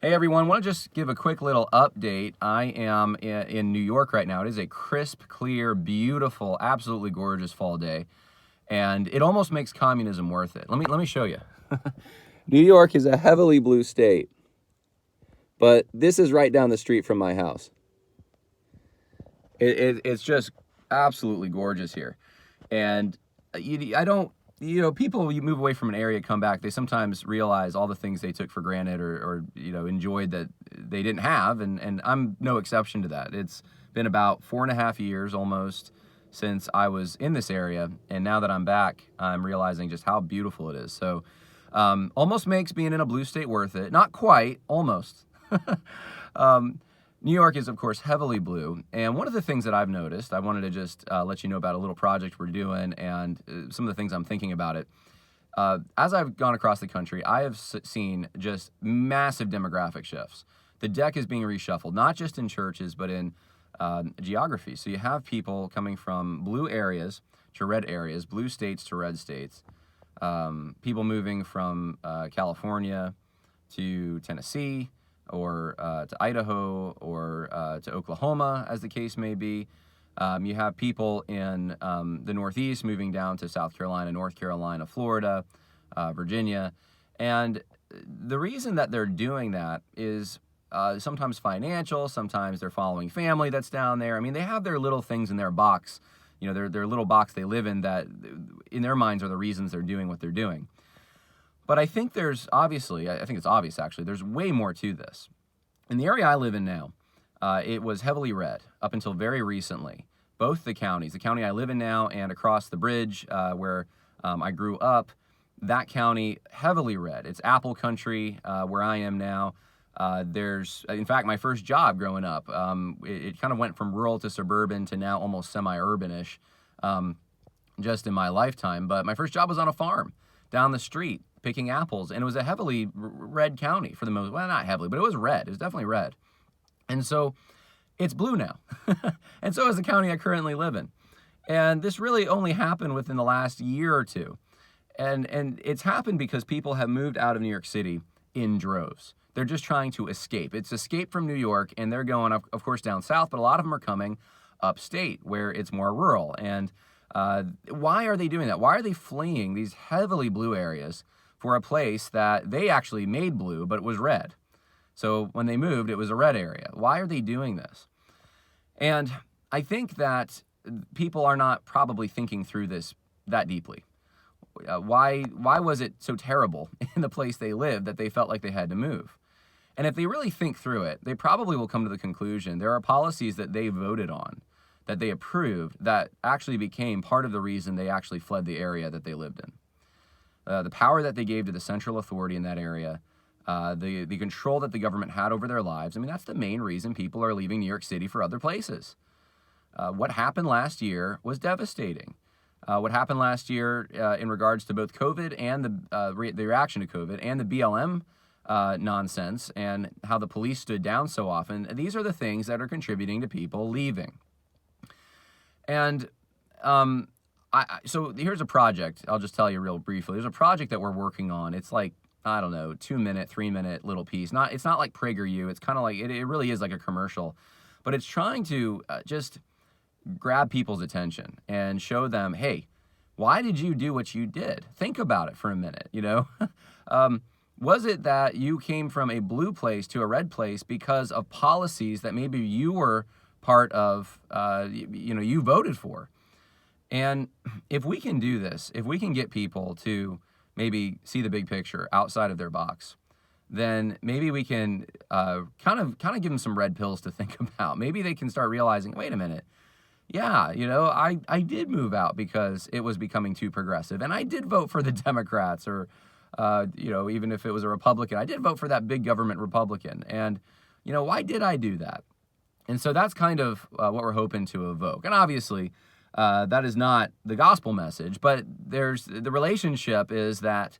Hey everyone, want to just give a quick little update. I am in New York right now. It is a crisp, clear, beautiful, absolutely gorgeous fall day, and it almost makes communism worth it. Let me show you. New York is a heavily blue state, but this is right down the street from my house. It's just absolutely gorgeous here, and I don't. People, you move away from an area, come back, they sometimes realize all the things they took for granted or enjoyed that they didn't have, and I'm no exception to that. It's been about 4.5 years almost since I was in this area, and now that I'm back, I'm realizing just how beautiful it is. So almost makes being in a blue state worth it. Not quite, almost. New York is, of course, heavily blue, and one of the things that I've noticed, I wanted to just let you know about a little project we're doing and some of the things I'm thinking about it. As I've gone across the country, I have seen just massive demographic shifts. The deck is being reshuffled, not just in churches, but in geography. So you have people coming from blue areas to red areas, blue states to red states, people moving from California to Tennessee, or to Idaho, or to Oklahoma, as the case may be. You have people in the Northeast moving down to South Carolina, North Carolina, Florida, Virginia. And the reason that they're doing that is sometimes financial, sometimes they're following family that's down there. I mean, they have their little things in their box, their little box they live in that in their minds are the reasons they're doing what they're doing. But I think there's obviously, I think it's obvious actually, there's way more to this. In the area I live in now, it was heavily red up until very recently. Both the counties, the county I live in now and across the bridge where I grew up, that county heavily red. It's apple country where I am now. In fact, my first job growing up, it kind of went from rural to suburban to now almost semi-urbanish just in my lifetime. But my first job was on a farm down the street, picking apples, and it was a heavily red county for the most, well, not heavily, but it was red. It was definitely red. And so it's blue now. And so is the county I currently live in. And this really only happened within the last year or two. And it's happened because people have moved out of New York City in droves. They're just trying to escape. It's escape from New York, and they're going, of course, down south, but a lot of them are coming upstate where it's more rural. And why are they doing that? Why are they fleeing these heavily blue areas for a place that they actually made blue, but it was red? So when they moved, it was a red area. Why are they doing this? And I think that people are not probably thinking through this that deeply. Why was it so terrible in the place they lived that they felt like they had to move? And if they really think through it, they probably will come to the conclusion there are policies that they voted on, that they approved, that actually became part of the reason they actually fled the area that they lived in. The power that they gave to the central authority in that area, the control that the government had over their lives, I mean, that's the main reason people are leaving New York City for other places. What happened last year was devastating. What happened last year in regards to both COVID and the reaction to COVID and the BLM nonsense and how the police stood down so often, these are the things that are contributing to people leaving. And so here's a project. I'll just tell you real briefly. There's a project that we're working on. It's like, I don't know, 2-minute, 3-minute little piece. It's not like PragerU. It's kind of like, it really is like a commercial. But it's trying to just grab people's attention and show them, hey, why did you do what you did? Think about it for a minute, Was it that you came from a blue place to a red place because of policies that maybe you were part of, you voted for? And if we can do this, if we can get people to maybe see the big picture outside of their box, then maybe we can kind of give them some red pills to think about. Maybe they can start realizing, wait a minute, yeah, I did move out because it was becoming too progressive, and I did vote for the Democrats, or even if it was a Republican, I did vote for that big government Republican, and why did I do that? And so that's kind of what we're hoping to evoke. And obviously, that is not the gospel message, but the relationship is that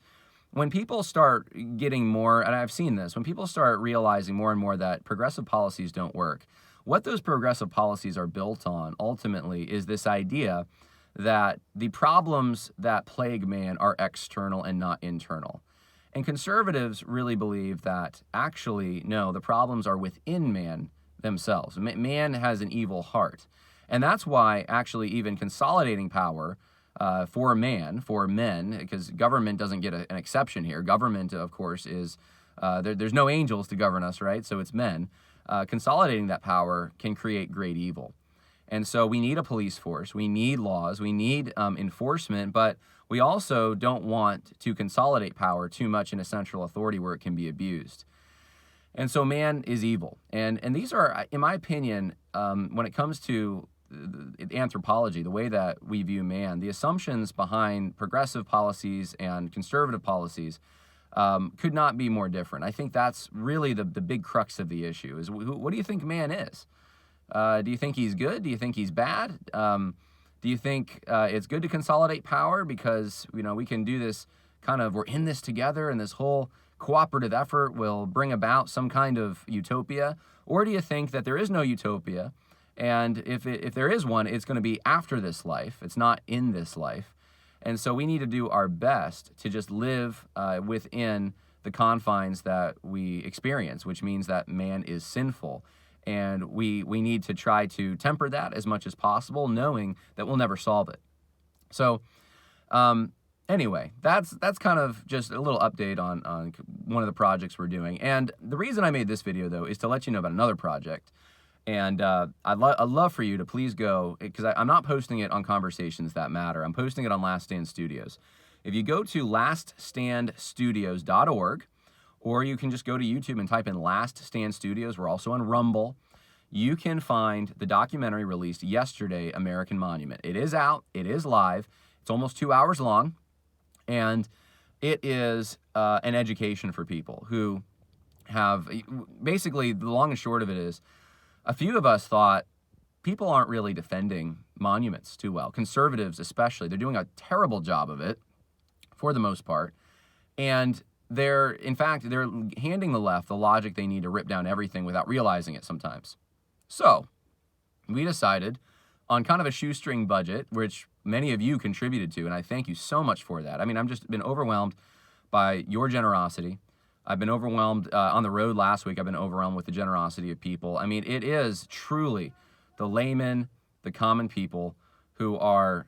when people start getting more, and I've seen this, when people start realizing more and more that progressive policies don't work, what those progressive policies are built on ultimately is this idea that the problems that plague man are external and not internal. And conservatives really believe that actually, no, the problems are within man themselves. Man has an evil heart. And that's why actually even consolidating power for men, because government doesn't get an exception here. Government, of course, is, there's no angels to govern us, right? So it's men. Consolidating that power can create great evil. And so we need a police force, we need laws, we need enforcement, but we also don't want to consolidate power too much in a central authority where it can be abused. And so man is evil. And these are, in my opinion, when it comes to anthropology, the way that we view man, the assumptions behind progressive policies and conservative policies could not be more different. I think that's really the big crux of the issue is what do you think man is? Do you think he's good? Do you think he's bad? Do you think it's good to consolidate power because, we can do this we're in this together and this whole cooperative effort will bring about some kind of utopia? Or do you think that there is no utopia? And if there is one, it's going to be after this life. It's not in this life. And so we need to do our best to just live within the confines that we experience, which means that man is sinful. And we need to try to temper that as much as possible, knowing that we'll never solve it. So anyway, that's kind of just a little update on one of the projects we're doing. And the reason I made this video, though, is to let you know about another project. And I'd love for you to please go, because I'm not posting it on Conversations That Matter. I'm posting it on Last Stand Studios. If you go to laststandstudios.org, or you can just go to YouTube and type in Last Stand Studios. We're also on Rumble. You can find the documentary released yesterday, American Monument. It is out. It is live. It's almost 2 hours long. And it is an education for people who have, basically, the long and short of it is, a few of us thought people aren't really defending monuments too well. Conservatives especially. They're doing a terrible job of it, for the most part. And they're handing the left the logic they need to rip down everything without realizing it sometimes. So we decided on kind of a shoestring budget, which many of you contributed to, and I thank you so much for that. I mean, I've just been overwhelmed by your generosity. I've been overwhelmed on the road last week. I've been overwhelmed with the generosity of people. I mean, it is truly the laymen, the common people who are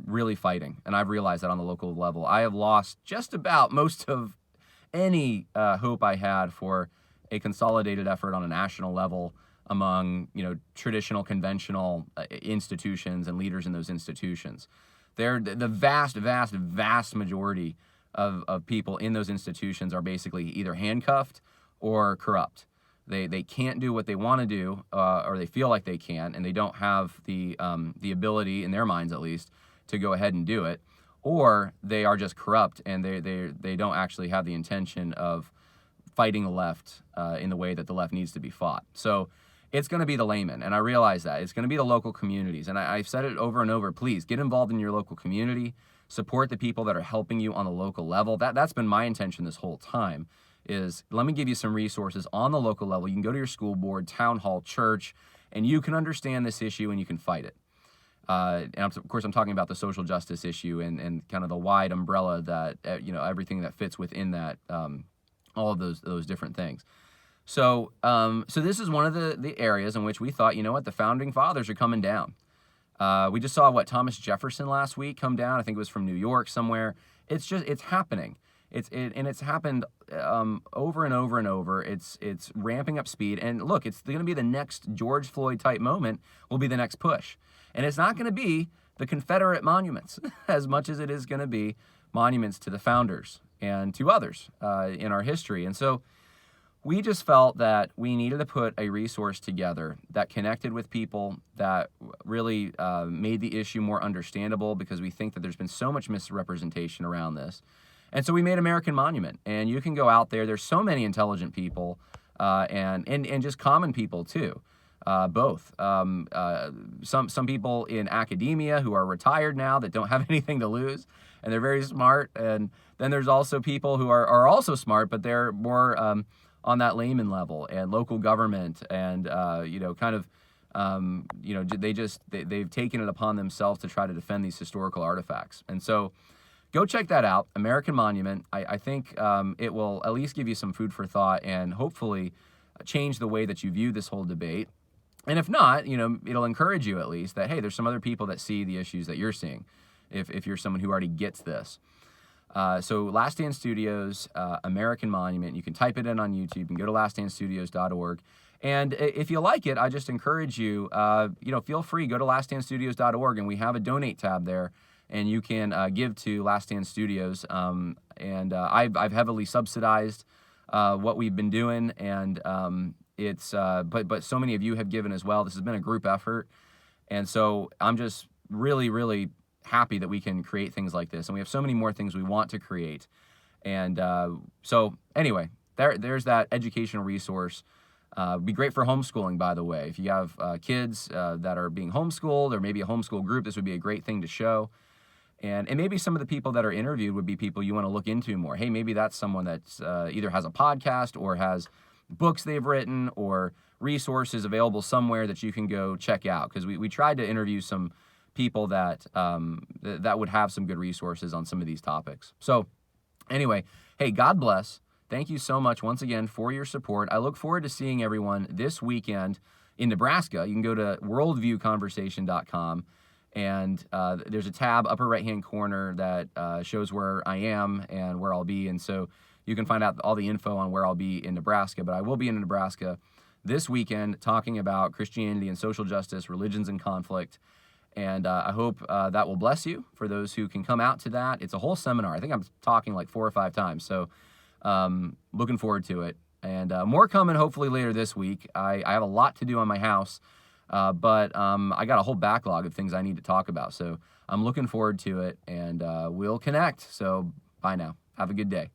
really fighting. And I've realized that on the local level. I have lost just about most of any hope I had for a consolidated effort on a national level among, traditional, conventional institutions and leaders in those institutions. They're the vast majority of people in those institutions are basically either handcuffed or corrupt. They can't do what they want to do, or they feel like they can, and they don't have the ability, in their minds at least, to go ahead and do it, or they are just corrupt and they don't actually have the intention of fighting the left in the way that the left needs to be fought. So it's going to be the laymen, and I realize that. It's going to be the local communities, and I've said it over and over. Please get involved in your local community. Support the people that are helping you on the local level. That's been my intention this whole time, is let me give you some resources on the local level. You can go to your school board, town hall, church, and you can understand this issue and you can fight it. And of course, I'm talking about the social justice issue and kind of the wide umbrella that, everything that fits within that, all of those different things. So this is one of the areas in which we thought, the founding fathers are coming down. We just saw Thomas Jefferson last week come down. I think it was from New York somewhere. It's happening. It's happened over and over and over. It's ramping up speed. And look, it's going to be the next George Floyd type moment will be the next push. And it's not going to be the Confederate monuments as much as it is going to be monuments to the founders and to others in our history. And so we just felt that we needed to put a resource together that connected with people, that really made the issue more understandable, because we think that there's been so much misrepresentation around this. And so we made American Monument, and you can go out there. There's so many intelligent people and just common people too, both. Some people in academia who are retired now that don't have anything to lose, and they're very smart. And then there's also people who are also smart, but they're more on that layman level, and local government, and they've taken it upon themselves to try to defend these historical artifacts. And so go check that out, American Monument. I think it will at least give you some food for thought and hopefully change the way that you view this whole debate. And if not, it'll encourage you at least that, hey, there's some other people that see the issues that you're seeing, if you're someone who already gets this. So Last Stand Studios, American Monument, you can type it in on YouTube. You can go to laststandstudios.org. And if you like it, I just encourage you, feel free, go to laststandstudios.org, and we have a donate tab there, and you can give to Last Stand Studios. I've heavily subsidized what we've been doing, and but so many of you have given as well. This has been a group effort, and so I'm just really, really happy that we can create things like this, and we have so many more things we want to create. And so anyway, there's that educational resource. Be great for homeschooling, by the way. If you have kids that are being homeschooled, or maybe a homeschool group, this would be a great thing to show. And maybe some of the people that are interviewed would be people you want to look into more. Hey, maybe that's someone that's either has a podcast or has books they've written or resources available somewhere that you can go check out. Because we tried to interview some people that that would have some good resources on some of these topics. So anyway, hey, God bless. Thank you so much once again for your support. I look forward to seeing everyone this weekend in Nebraska. You can go to worldviewconversation.com, and there's a tab upper right-hand corner that shows where I am and where I'll be. And so you can find out all the info on where I'll be in Nebraska. But I will be in Nebraska this weekend talking about Christianity and social justice, religions and conflict. And I hope that will bless you for those who can come out to that. It's a whole seminar. I think I'm talking like 4 or 5 times. So looking forward to it. And more coming hopefully later this week. I have a lot to do on my house, but I got a whole backlog of things I need to talk about. So I'm looking forward to it, and we'll connect. So bye now. Have a good day.